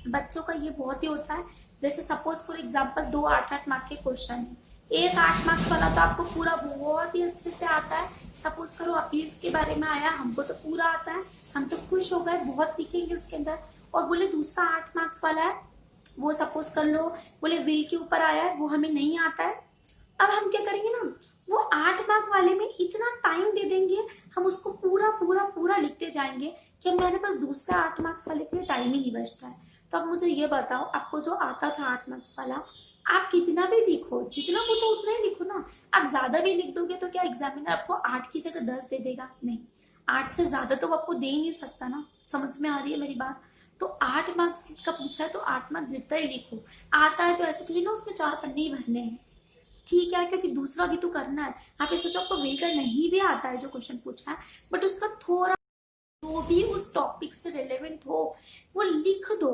बच्चों का ये बहुत ही होता है। जैसे सपोज फॉर एग्जांपल 2 8-8 मार्क के क्वेश्चन है, एक 8 मार्क्स वाला तो आपको पूरा बहुत ही अच्छे से आता है। सपोज करो अपील्स के बारे में आया, हमको तो पूरा आता है, हम तो खुश हो गए, बहुत लिखेंगे उसके अंदर। और बोले दूसरा 8 मार्क्स वाला है, वो सपोज कर लो बोले विल के ऊपर आया है, वो हमें नहीं आता है। अब हम क्या करेंगे ना, वो 8 मार्क वाले में इतना टाइम दे देंगे, हम उसको पूरा पूरा पूरा लिखते जाएंगे कि मेरे पास दूसरे 8 मार्क्स वाले के लिए टाइम ही नहीं बचता है। तो अब मुझे ये बताओ, आपको जो आता था 8 मार्क्स वाला, आप कितना भी लिखो, जितना पूछो उतना ही लिखो ना। आप ज्यादा भी लिख दोगे तो क्या एग्जामिनर आपको 8 की जगह 10 दे देगा? नहीं, 8 से ज्यादा तो वो आपको दे ही नहीं सकता ना। समझ में आ रही है मेरी बात? तो 8 मार्क्स का पूछा है तो 8 मार्क्स जितना ही लिखो। आता है तो ऐसे थोड़ी ना उसमें 4 पन्ने ही भरने हैं, ठीक है, क्योंकि दूसरा भी तो करना है। आप ये सोचो आपको वेकर नहीं भी आता है जो क्वेश्चन पूछा है, बट उसका थोड़ा जो भी उस टॉपिक से रिलेवेंट हो वो लिख दो।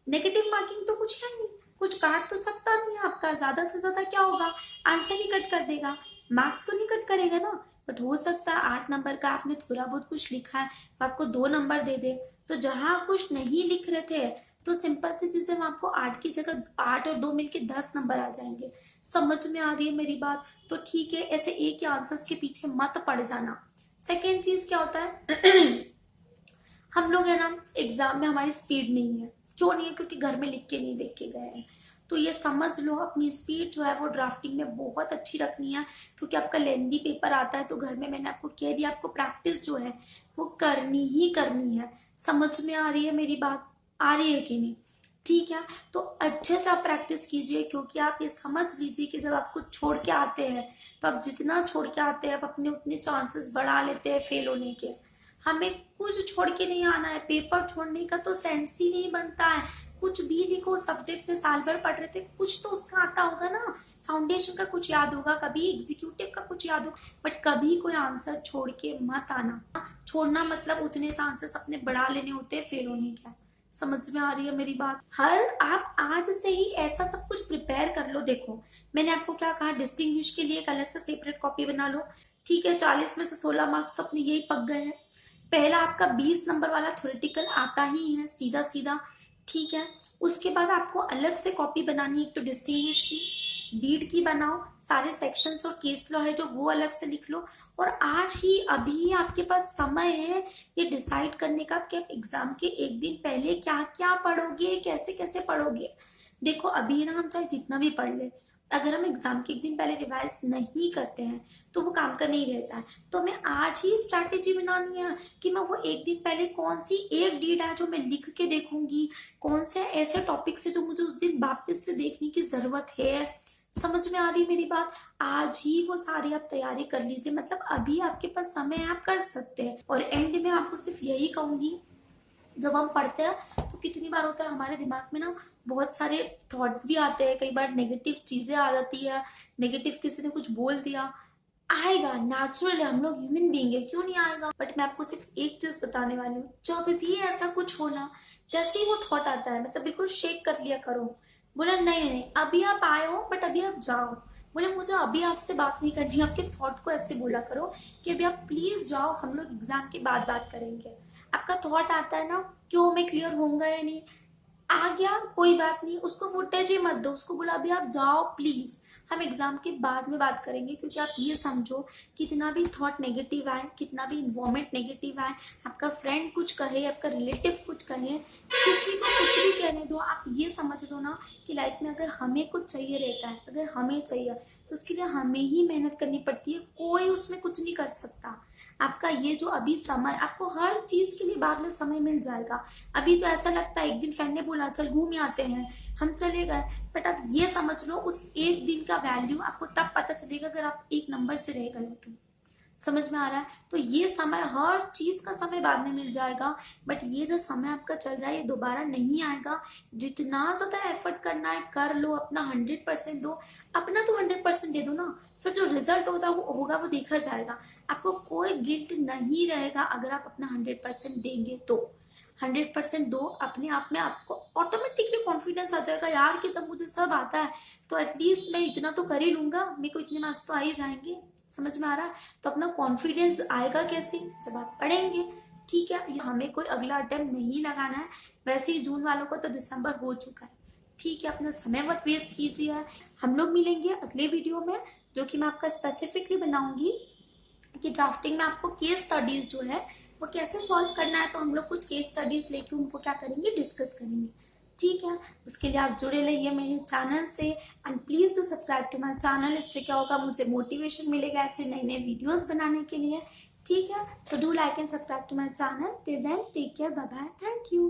नेगेटिव मार्किंग तो कुछ है नहीं, कुछ काट तो सकता नहीं है आपका। ज्यादा से ज्यादा क्या होगा, आंसर ही कट कर देगा, मार्क्स तो नहीं कट करेगा ना। बट हो सकता है 8 नंबर का आपने थोड़ा बहुत कुछ लिखा है तो आपको 2 नंबर दे दे। तो जहां आप कुछ नहीं लिख रहे थे तो सिंपल सी चीज है, आपको 8 की जगह 8 और 2 मिलके 10 नंबर आ जाएंगे। समझ में आ रही है मेरी बात? तो ठीक है, ऐसे एक ही आंसर्स के पीछे मत पड़ जाना। सेकेंड चीज क्या होता है हम लोग है ना, एग्जाम में हमारी स्पीड नहीं है। क्यों नहीं है? क्योंकि घर में लिख के नहीं देख के गए हैं। तो ये समझ लो, अपनी स्पीड जो है वो ड्राफ्टिंग में बहुत अच्छी रखनी है, क्योंकि आपका लेंदी पेपर आता है। तो घर में मैंने आपको कह दिया, आपको प्रैक्टिस जो है वो करनी ही करनी है। समझ में आ रही है मेरी बात? आ रही है कि नहीं? ठीक है, तो अच्छे से आप प्रैक्टिस कीजिए, क्योंकि आप ये समझ लीजिए कि जब आपको छोड़ के आते हैं तो आप जितना छोड़ के आते हैं आप अपने उतने चांसेस बढ़ा लेते हैं फेल होने के। हमें कुछ छोड़ के नहीं आना है, पेपर छोड़ने का तो सेंस ही नहीं बनता है। कुछ भी लिखो, सब्जेक्ट से साल भर पढ़ रहे थे, कुछ तो उसका आता होगा ना, फाउंडेशन का कुछ याद होगा, कभी एग्जीक्यूटिव का कुछ याद होगा, बट कभी कोई आंसर छोड़ के मत आना। छोड़ना मतलब उतने चांसेस अपने बढ़ा लेने होते हैं फेल होने के। समझ में आ रही है मेरी बात? आप आज से ही ऐसा सब कुछ प्रिपेयर कर लो। देखो मैंने आपको क्या कहा, डिस्टिंग्विश के लिए एक अलग से सेपरेट कॉपी बना लो। ठीक है, 40 में से 16 मार्क्स तो अपने यही पक गए हैं। पहला आपका 20 नंबर वाला थ्योरेटिकल आता ही है सीधा सीधा, ठीक है। उसके बाद आपको अलग से कॉपी बनानी है, एक तो डिस्टिंग्विश की, डीड की बनाओ, सारे सेक्शंस और केस लॉ है जो वो अलग से लिख लो। और आज ही अभी आपके पास समय है ये डिसाइड करने का कि आप एग्जाम के एक दिन पहले क्या क्या पढ़ोगे, कैसे कैसे पढ़ोगे। देखो अभी ना हम चाहे जितना भी पढ़ ले, अगर हम एग्जाम के एक दिन पहले रिवाइज नहीं करते हैं तो वो काम का नहीं रहता है। तो हमें आज ही स्ट्रैटेजी बनानी है कि मैं वो एक दिन पहले कौन सी एक डीड है जो मैं लिख के देखूंगी, कौन से ऐसे टॉपिक्स है जो मुझे उस दिन वापस से देखने की जरूरत है। समझ में आ रही मेरी बात? आज ही वो सारी आप तैयारी कर लीजिए, मतलब अभी आपके पास समय है, आप कर सकते हैं। और एंड में आपको सिर्फ यही कहूंगी, जब हम पढ़ते हैं तो कितनी बार होता है हमारे दिमाग में ना बहुत सारे थॉट्स भी आते हैं, कई बार नेगेटिव चीजें आ जाती है, नेगेटिव किसी ने कुछ बोल दिया, आएगा, नेचुरल है, हम लोग ह्यूमन बीइंग है, क्यों नहीं आएगा। बट मैं आपको सिर्फ एक चीज बताने वाली हूँ, जब भी ऐसा कुछ हो ना, जैसे ही वो थॉट आता है मतलब बिल्कुल शेक कर लिया करो। बोला नहीं नहीं अभी आप आए हो बट अभी आप जाओ। बोले मुझे अभी आपसे बात नहीं करनी, आपके थॉट को ऐसे बोला करो कि अभी आप प्लीज जाओ, हम लोग एग्जाम के बाद बात करेंगे। आपका थॉट आता है ना क्यों मैं क्लियर होऊंगा या नहीं, आ गया कोई बात नहीं, उसको फुटेज ही मत दो, उसको बोला अभी आप जाओ प्लीज, हम एग्जाम के बाद में बात करेंगे। क्योंकि आप ये समझो, कितना भी थॉट नेगेटिव आए, कितना भी इन्वायरमेंट नेगेटिव आए, आपका फ्रेंड कुछ कहे, आपका रिलेटिव कुछ कहे, किसी को कुछ भी कहने दो, आप ये समझ लो ना कि लाइफ में अगर हमें कुछ चाहिए रहता है, अगर हमें चाहिए तो उसके लिए हमें ही मेहनत करनी पड़ती है, कोई उसमें कुछ नहीं कर सकता। आपका ये जो अभी समय, आपको हर चीज के लिए बाद में समय मिल जाएगा। अभी तो ऐसा लगता है एक दिन फ्रेंड ने बोला चल घूम आते हैं, हम चले गए, बट आप ये समझ लो उस एक दिन का वैल्यू आपको तब पता चलेगा अगर आप एक नंबर से रह गए तो। समझ में आ रहा है? तो ये समय, हर चीज का समय बाद में मिल जाएगा, बट ये जो समय आपका चल रहा है ये दोबारा नहीं आएगा। जितना ज्यादा एफर्ट करना है कर लो, अपना 100% दो, अपना तो 100% दे दो ना, फिर जो रिजल्ट होगा वो देखा जाएगा। आपको कोई गिल्ट नहीं रहेगा अगर आप अपना 100% देंगे तो। 100% दो, अपने आप में आपको ऑटोमेटिकली कॉन्फिडेंस आ जाएगा यार कि जब मुझे सब आता है तो एटलीस्ट मैं इतना तो कर ही लूंगा, मेरे को इतने मार्क्स तो आ ही जाएंगे। समझ में आ रहा है? तो अपना कॉन्फिडेंस आएगा कैसे? जब आप पढ़ेंगे। ठीक है, हमें कोई अगला अटेम्प्ट नहीं लगाना है। वैसे ही जून वालों को तो दिसंबर हो चुका है। ठीक है, अपना समय मत वेस्ट कीजिए। हम लोग मिलेंगे अगले वीडियो में, जो कि मैं आपका स्पेसिफिकली बनाऊंगी कि ड्राफ्टिंग में आपको केस स्टडीज जो है वो कैसे सॉल्व करना है। तो हम लोग कुछ केस स्टडीज लेके उनको क्या करेंगे, डिस्कस करेंगे। ठीक है, उसके लिए आप जुड़े रहिए मेरे चैनल से and please do subscribe to my channel. इससे क्या होगा, मुझे मोटिवेशन मिलेगा ऐसे नए नए वीडियोस बनाने के लिए। ठीक है, so do like and subscribe to my channel. Till then take care, bye bye, thank you.